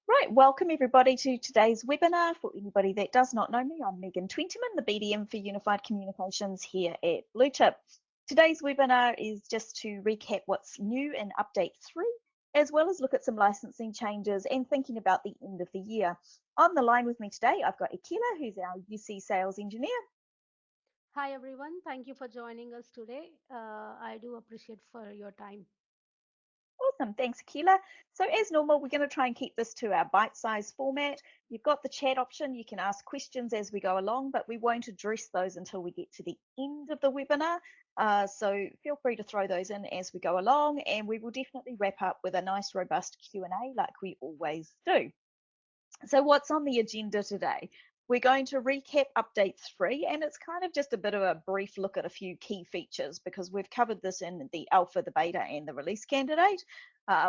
Right, welcome everybody to today's webinar. For anybody that does not know me, I'm Megan Twentyman, the BDM for Unified Communications here at Bluechip. Today's webinar is just to recap what's new in Update 3, as well as look at some licensing changes and thinking about the end of the year. On the line with me today, I've got Akila, who's our UC Sales Engineer. Hi everyone, thank you for joining us today. I do appreciate for your time. Awesome, thanks Akila. So as normal, we're going to try and keep this to our bite-sized format. You've got the chat option, you can ask questions as we go along, but we won't address those until we get to the end of the webinar. So feel free to throw those in as we go along, and we will definitely wrap up with a nice robust Q&A like we always do. So what's on the agenda today? We're going to recap Update 3, and it's kind of just a bit of a brief look at a few key features because we've covered this in the alpha, the beta, and the release candidate.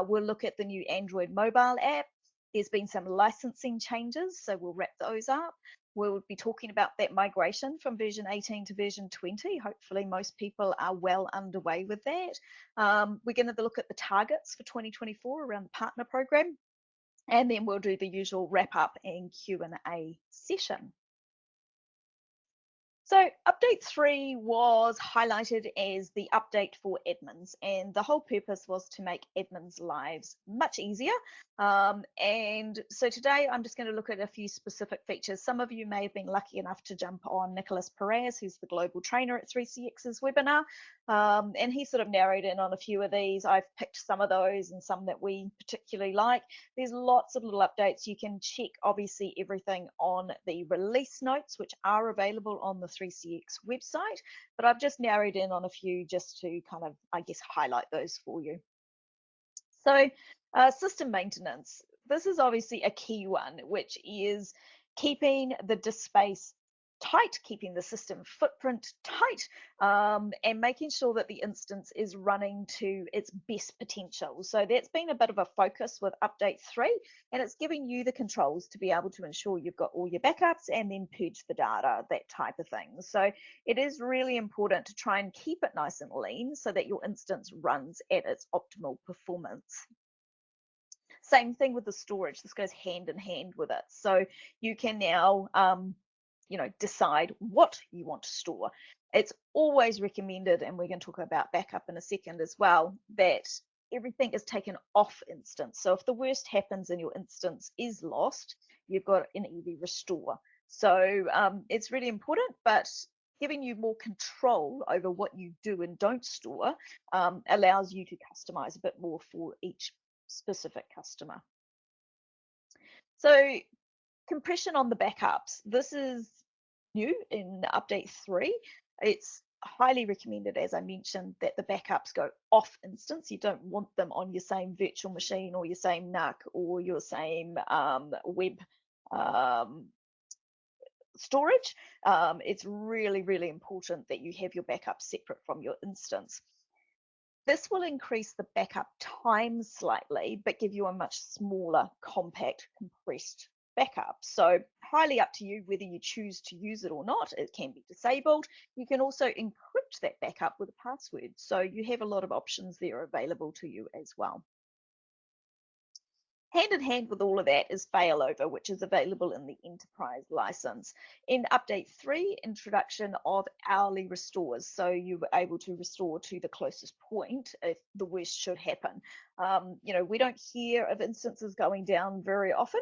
We'll look at the new Android mobile app. There's been some licensing changes, so we'll wrap those up. We'll be talking about that migration from version 18 to version 20. Hopefully most people are well underway with that. We're going to look at the targets for 2024 around the partner program, and then we'll do the usual wrap up and Q&A session. So Update 3 was highlighted as the update for admins, and the whole purpose was to make admins' lives much easier. And so today I'm just going to look at a few specific features. Some of you may have been lucky enough to jump on Nicholas Perez, who's the global trainer at 3CX's webinar, and he sort of narrowed in on a few of these. I've picked some of those and some that we particularly like. There's lots of little updates. You can check obviously everything on the release notes, which are available on the 3CX website, but I've just narrowed in on a few just to kind of, I guess, highlight those for you. So system maintenance. This is obviously a key one, which is keeping the disk space tight, keeping the system footprint tight, and making sure that the instance is running to its best potential. So that's been a bit of a focus with Update 3, and it's giving you the controls to be able to ensure you've got all your backups and then purge the data, that type of thing. So it is really important to try and keep it nice and lean so that your instance runs at its optimal performance. Same thing with the storage. This goes hand in hand with it. So you can now decide what you want to store. It's always recommended, and we're going to talk about backup in a second as well, that everything is taken off instance. So if the worst happens and your instance is lost, you've got an easy restore. So it's really important, but giving you more control over what you do and don't store allows you to customize a bit more for each specific customer. So compression on the backups. This is new in Update 3. It's highly recommended, as I mentioned, that the backups go off instance. You don't want them on your same virtual machine or your same NUC or your same web storage. It's really, really important that you have your backup separate from your instance. This will increase the backup time slightly, but give you a much smaller, compact, compressed backup. So highly up to you whether you choose to use it or not. It can be disabled. You can also encrypt that backup with a password. So you have a lot of options there available to you as well. Hand in hand with all of that is failover, which is available in the enterprise license. In Update 3, introduction of hourly restores. So you were able to restore to the closest point if the worst should happen. We don't hear of instances going down very often.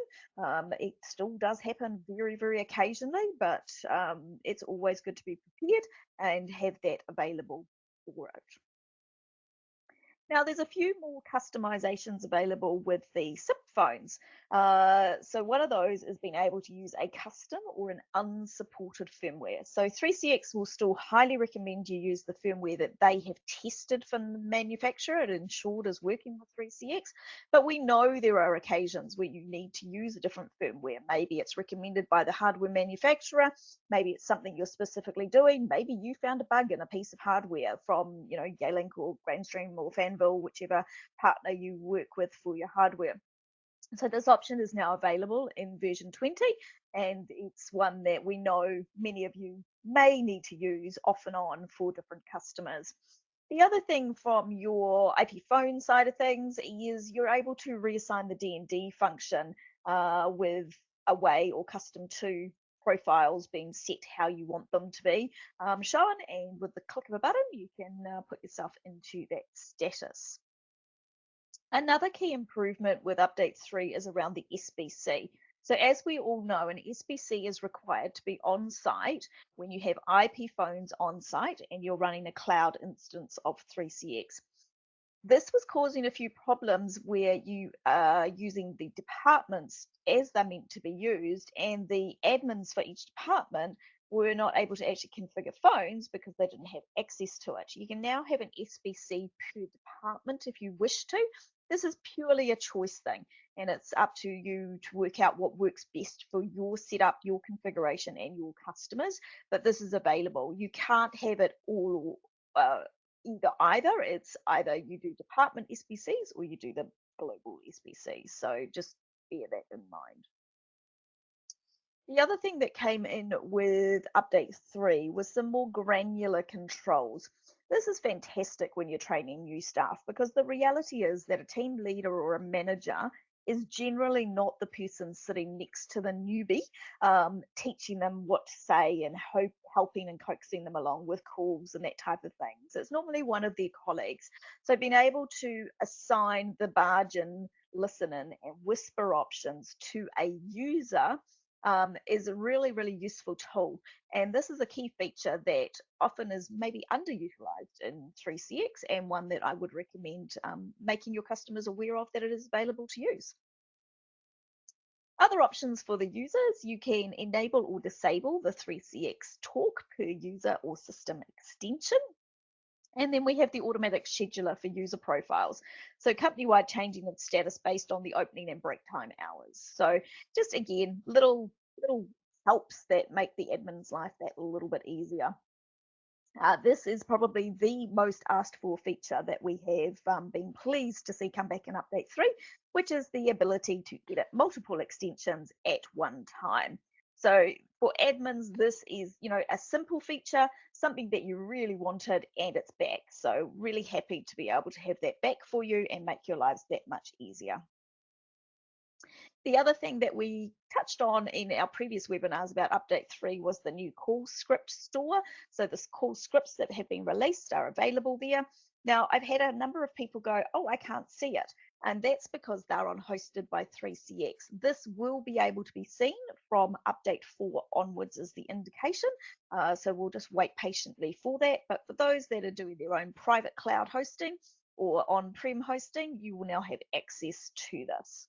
It still does happen very, very occasionally, but it's always good to be prepared and have that available for it. Now, there's a few more customizations available with the SIP phones. So one of those is being able to use a custom or an unsupported firmware. So 3CX will still highly recommend you use the firmware that they have tested from the manufacturer and ensured is working with 3CX. But we know there are occasions where you need to use a different firmware. Maybe it's recommended by the hardware manufacturer. Maybe it's something you're specifically doing. Maybe you found a bug in a piece of hardware from, Yealink or Grandstream or Fanville, whichever partner you work with for your hardware. So this option is now available in version 20, and it's one that we know many of you may need to use off and on for different customers. The other thing from your IP phone side of things is you're able to reassign the D&D function with away or custom to profiles being set how you want them to be shown, and with the click of a button, you can put yourself into that status. Another key improvement with update 3 is around the SBC. So as we all know, an SBC is required to be on site when you have IP phones on site and you're running a cloud instance of 3CX. This was causing a few problems where you are using the departments as they're meant to be used, and the admins for each department were not able to actually configure phones because they didn't have access to it. You can now have an SBC per department if you wish to. This is purely a choice thing, and it's up to you to work out what works best for your setup, your configuration, and your customers. But this is available. You can't have it all either. It's either you do department SBCs or you do the global SBCs. So just bear that in mind. The other thing that came in with update 3 was some more granular controls. This is fantastic when you're training new staff because the reality is that a team leader or a manager is generally not the person sitting next to the newbie, teaching them what to say and helping and coaxing them along with calls and that type of thing. So it's normally one of their colleagues. So being able to assign the barge in, listen in, and whisper options to a user is a really, really useful tool. And this is a key feature that often is maybe underutilized in 3CX, and one that I would recommend making your customers aware of that it is available to use. Other options for the users, you can enable or disable the 3CX talk per user or system extension. And then we have the automatic scheduler for user profiles. So company-wide changing of status based on the opening and break time hours. So just again, little helps that make the admin's life that little bit easier. This is probably the most asked for feature that we have been pleased to see come back in update 3, which is the ability to edit multiple extensions at one time. So for admins, this is, a simple feature, something that you really wanted, and it's back. So really happy to be able to have that back for you and make your lives that much easier. The other thing that we touched on in our previous webinars about update 3 was the new call script store. So the call scripts that have been released are available there. Now, I've had a number of people go, oh, I can't see it. And that's because they're on hosted by 3CX. This will be able to be seen from update 4 onwards as the indication. So we'll just wait patiently for that. But for those that are doing their own private cloud hosting or on-prem hosting, you will now have access to this.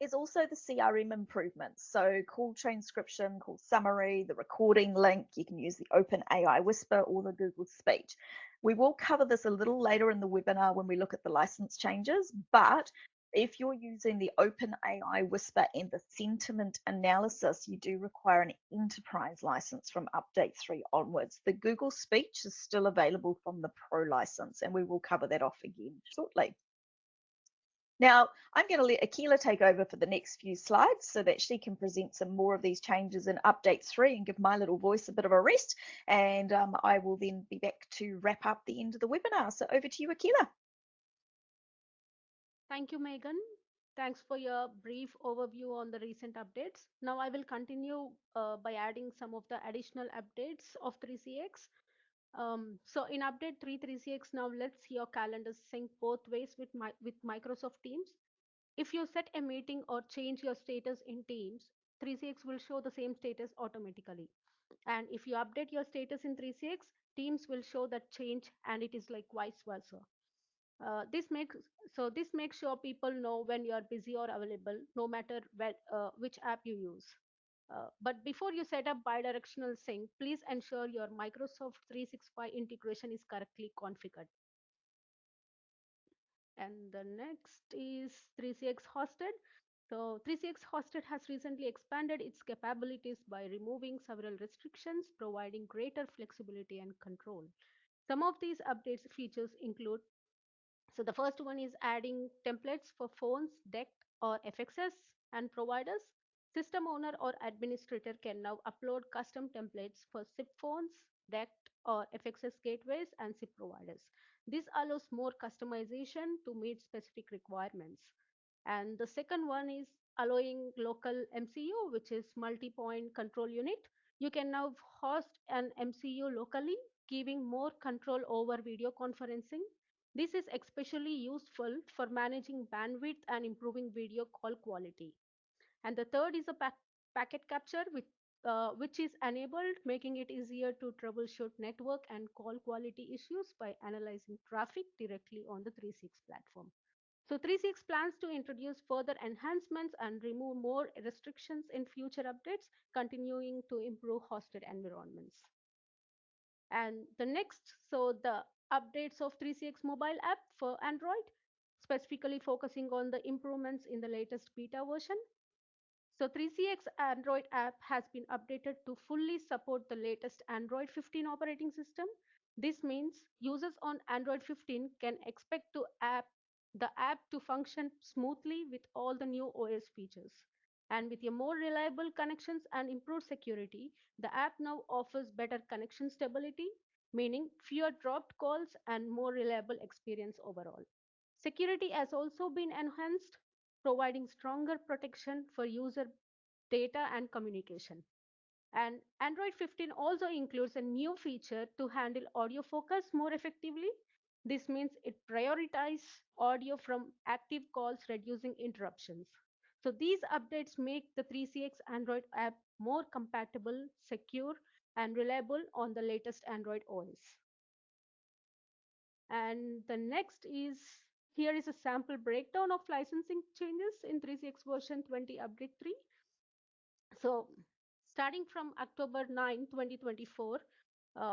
Is also the CRM improvements. So call transcription, call summary, the recording link, you can use the Open AI Whisper or the Google Speech. We will cover this a little later in the webinar when we look at the license changes, but if you're using the Open AI Whisper and the sentiment analysis, you do require an enterprise license from update 3 onwards. The Google Speech is still available from the Pro license, and we will cover that off again shortly. Now, I'm going to let Akila take over for the next few slides so that she can present some more of these changes in update 3 and give my little voice a bit of a rest. And I will then be back to wrap up the end of the webinar. So over to you, Akila. Thank you, Megan. Thanks for your brief overview on the recent updates. Now I will continue by adding some of the additional updates of 3CX. So in update 3 3CX, now let's your calendars sync both ways with Microsoft Teams. If you set a meeting or change your status in Teams, 3CX will show the same status automatically. And if you update your status in 3CX, Teams will show that change, and it is like vice versa. This makes sure people know when you are busy or available, no matter which app you use. But before you set up bidirectional sync, please ensure your Microsoft 365 integration is correctly configured. And the next is 3CX hosted. So 3CX hosted has recently expanded its capabilities by removing several restrictions, providing greater flexibility and control. Some of these updates features include, so the first one is adding templates for phones, DECT or FXS and providers. System owner or administrator can now upload custom templates for SIP phones, DECT or FXS gateways, and SIP providers. This allows more customization to meet specific requirements. And the second one is allowing local MCU, which is multi-point control unit. You can now host an MCU locally, giving more control over video conferencing. This is especially useful for managing bandwidth and improving video call quality. And the third is a packet capture, which is enabled, making it easier to troubleshoot network and call quality issues by analyzing traffic directly on the 3CX platform. So 3CX plans to introduce further enhancements and remove more restrictions in future updates, continuing to improve hosted environments. And the next, so the updates of 3CX mobile app for Android, specifically focusing on the improvements in the latest beta version. So 3CX Android app has been updated to fully support the latest Android 15 operating system. This means users on Android 15 can expect the app to function smoothly with all the new OS features. And with a more reliable connections and improved security, the app now offers better connection stability, meaning fewer dropped calls and more reliable experience overall. Security has also been enhanced, providing stronger protection for user data and communication. And Android 15 also includes a new feature to handle audio focus more effectively. This means it prioritizes audio from active calls, reducing interruptions. So these updates make the 3CX Android app more compatible, secure, and reliable on the latest Android OS. And the next is here is a sample breakdown of licensing changes in 3CX version 20 update 3. So starting from October 9, 2024,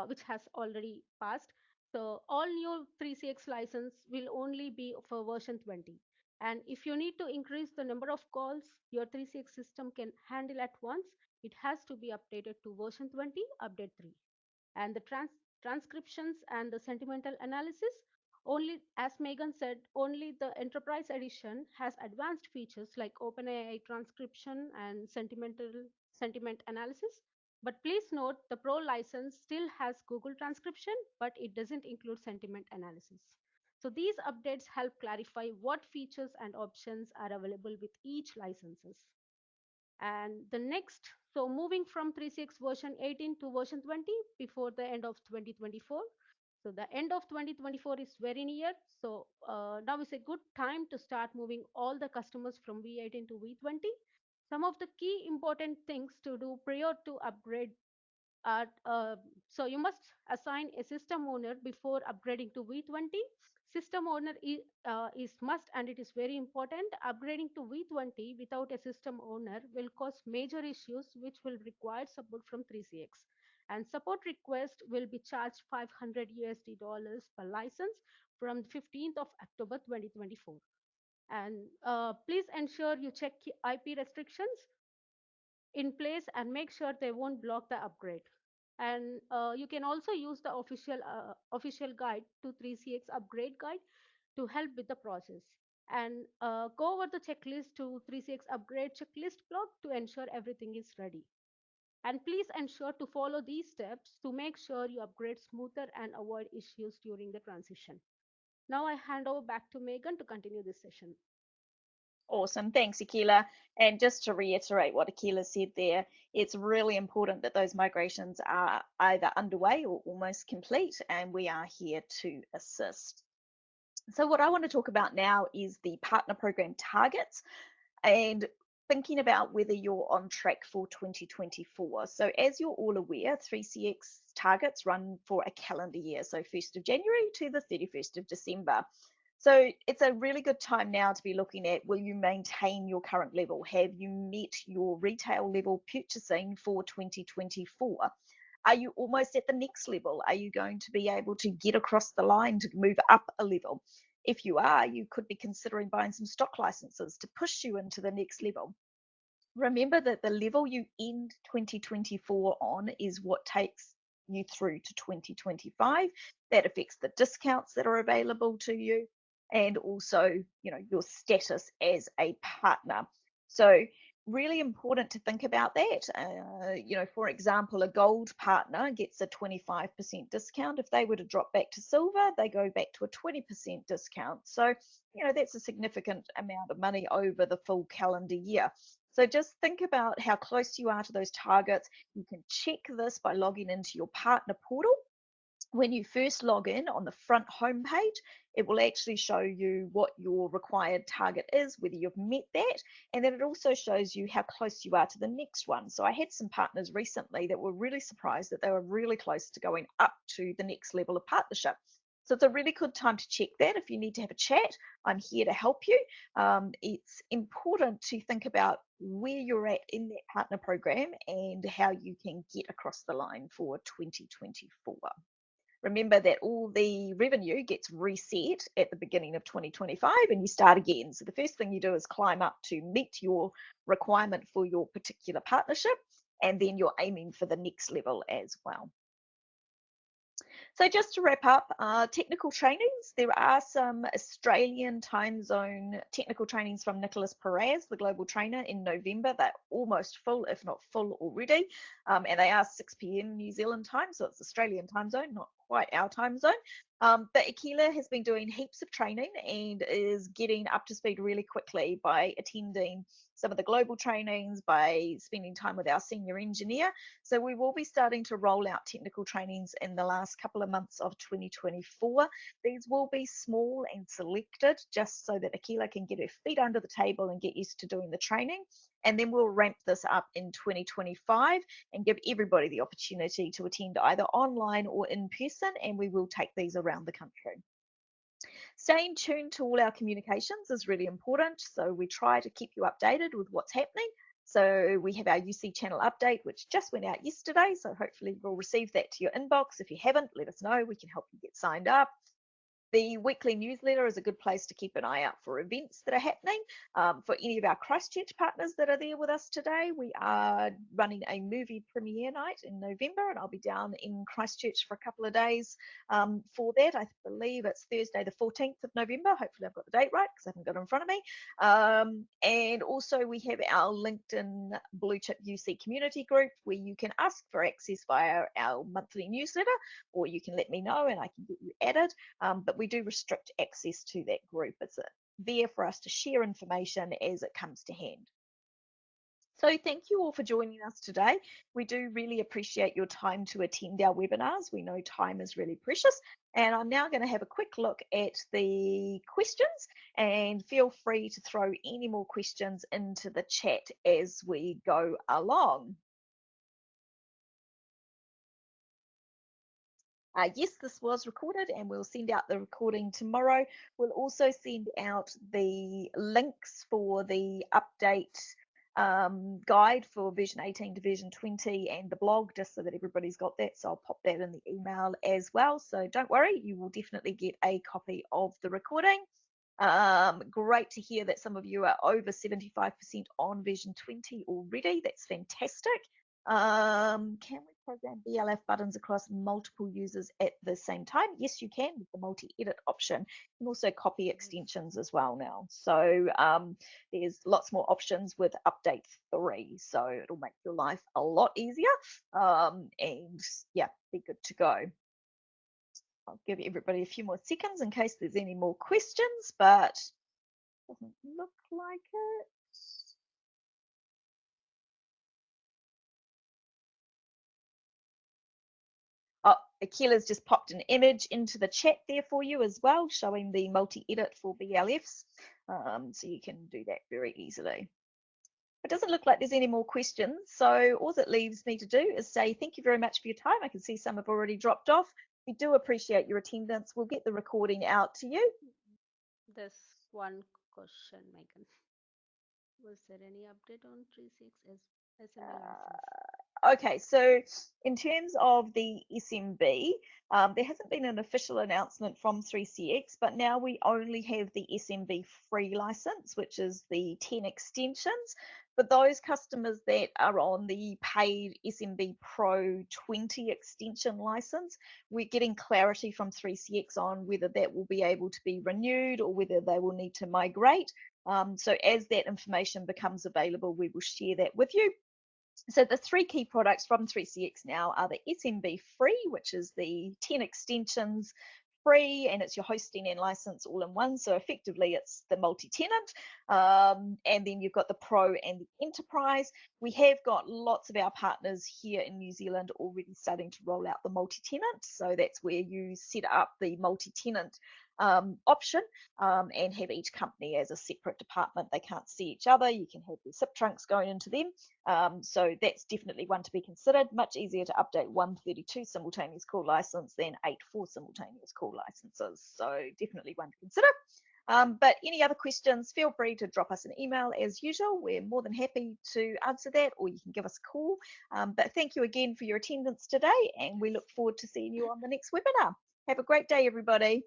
which has already passed, so all new 3CX license will only be for version 20. And if you need to increase the number of calls your 3CX system can handle at once, it has to be updated to version 20, update 3. And the transcriptions and the sentimental analysis, only as Megan said, only the enterprise edition has advanced features like OpenAI transcription and sentiment analysis. But please note the pro license still has Google transcription, but it doesn't include sentiment analysis. So these updates help clarify what features and options are available with each licenses. And the next, so moving from 3.6 version 18 to version 20 before the end of 2024. So the end of 2024 is very near. So now is a good time to start moving all the customers from V18 to V20. Some of the key important things to do prior to upgrade are, so you must assign a system owner before upgrading to V20. System owner is must and it is very important. Upgrading to V20 without a system owner will cause major issues which will require support from 3CX. And support request will be charged $500 per license from 15th of October 2024. And please ensure you check IP restrictions in place and make sure they won't block the upgrade. And you can also use the official guide to 3CX upgrade guide to help with the process. And go over the checklist to 3CX upgrade checklist blog to ensure everything is ready. And please ensure to follow these steps to make sure you upgrade smoother and avoid issues during the transition. Now I hand over back to Megan to continue this session. Awesome. Thanks, Akila. And just to reiterate what Akila said there, it's really important that those migrations are either underway or almost complete, and we are here to assist. So what I want to talk about now is the partner program targets and thinking about whether you're on track for 2024. So as you're all aware, 3CX targets run for a calendar year, so 1st of January to the 31st of December. So it's a really good time now to be looking at, will you maintain your current level? Have you met your retail level purchasing for 2024? Are you almost at the next level? Are you going to be able to get across the line to move up a level? If you are, you could be considering buying some stock licenses to push you into the next level. Remember that the level you end 2024 on is what takes you through to 2025. That affects the discounts that are available to you and also, your status as a partner. So really important to think about that. For example, a gold partner gets a 25% discount. If they were to drop back to silver, they go back to a 20% discount. So, that's a significant amount of money over the full calendar year. So just think about how close you are to those targets. You can check this by logging into your partner portal. When you first log in on the front homepage, it will actually show you what your required target is, whether you've met that, and then it also shows you how close you are to the next one. So I had some partners recently that were really surprised that they were really close to going up to the next level of partnership. So it's a really good time to check that. If you need to have a chat, I'm here to help you. It's important to think about where you're at in that partner program and how you can get across the line for 2024. Remember that all the revenue gets reset at the beginning of 2025 and you start again. So the first thing you do is climb up to meet your requirement for your particular partnership, and then you're aiming for the next level as well. So just to wrap up, technical trainings, there are some Australian time zone technical trainings from Nicholas Perez, the global trainer, in November. They're almost full, if not full already, and they are 6 p.m. New Zealand time, so it's Australian time zone, not quite our time zone. But Akila has been doing heaps of training and is getting up to speed really quickly by attending some of the global trainings, by spending time with our senior engineer. So we will be starting to roll out technical trainings in the last couple of months of 2024. These will be small and selected just so that Akila can get her feet under the table and get used to doing the training. And then we'll ramp this up in 2025 and give everybody the opportunity to attend either online or in person, and we will take these around the country. Staying tuned to all our communications is really important. So we try to keep you updated with what's happening. So we have our UC channel update, which just went out yesterday. So hopefully you'll receive that to your inbox. If you haven't, let us know. We can help you get signed up. The weekly newsletter is a good place to keep an eye out for events that are happening. For any of our Christchurch partners that are there with us today, we are running a movie premiere night in November, and I'll be down in Christchurch for a couple of days for that. I believe it's Thursday, the 14th of November. Hopefully I've got the date right because I haven't got it in front of me. And also we have our LinkedIn Bluechip UC community group where you can ask for access via our monthly newsletter, or you can let me know and I can get you added. But we do restrict access to that group. It's there for us to share information as it comes to hand. So thank you all for joining us today. We do really appreciate your time to attend our webinars. We know time is really precious. And I'm now going to have a quick look at the questions, and feel free to throw any more questions into the chat as we go along. Yes, this was recorded and we'll send out the recording tomorrow. We'll also send out the links for the update guide for version 18 to version 20 and the blog, just so that everybody's got that. So I'll pop that in the email as well. So don't worry, you will definitely get a copy of the recording. Great to hear that some of you are over 75% on version 20 already. That's fantastic. Can we program BLF buttons across multiple users at the same time? Yes, you can with the multi-edit option. You can also copy extensions as well now. So there's lots more options with update 3. So it'll make your life a lot easier. And yeah, be good to go. I'll give everybody a few more seconds in case there's any more questions, but doesn't look like it. Oh, Akila's just popped an image into the chat there for you as well, showing the multi-edit for BLFs. So you can do that very easily. It doesn't look like there's any more questions. So all that leaves me to do is say thank you very much for your time. I can see some have already dropped off. We do appreciate your attendance. We'll get the recording out to you. There's one question, Megan. Was there any update on 3.6 SMB license? Okay, so in terms of the SMB, there hasn't been an official announcement from 3CX, but now we only have the SMB free license, which is the 10 extensions. For those customers that are on the paid SMB Pro 20 extension license, we're getting clarity from 3CX on whether that will be able to be renewed or whether they will need to migrate. So as that information becomes available, we will share that with you. So the three key products from 3CX now are the SMB free, which is the 10 extensions free, and it's your hosting and license all in one. So effectively it's the multi-tenant. And then you've got the pro and the enterprise. We have got lots of our partners here in New Zealand already starting to roll out the multi-tenant. So that's where you set up the multi-tenant option and have each company as a separate department. They can't see each other. You can have the SIP trunks going into them. So that's definitely one to be considered. Much easier to update 132 simultaneous call license than 84 simultaneous call licenses. So definitely one to consider. But any other questions, feel free to drop us an email as usual. We're more than happy to answer that, or you can give us a call. But thank you again for your attendance today, and we look forward to seeing you on the next webinar. Have a great day, everybody.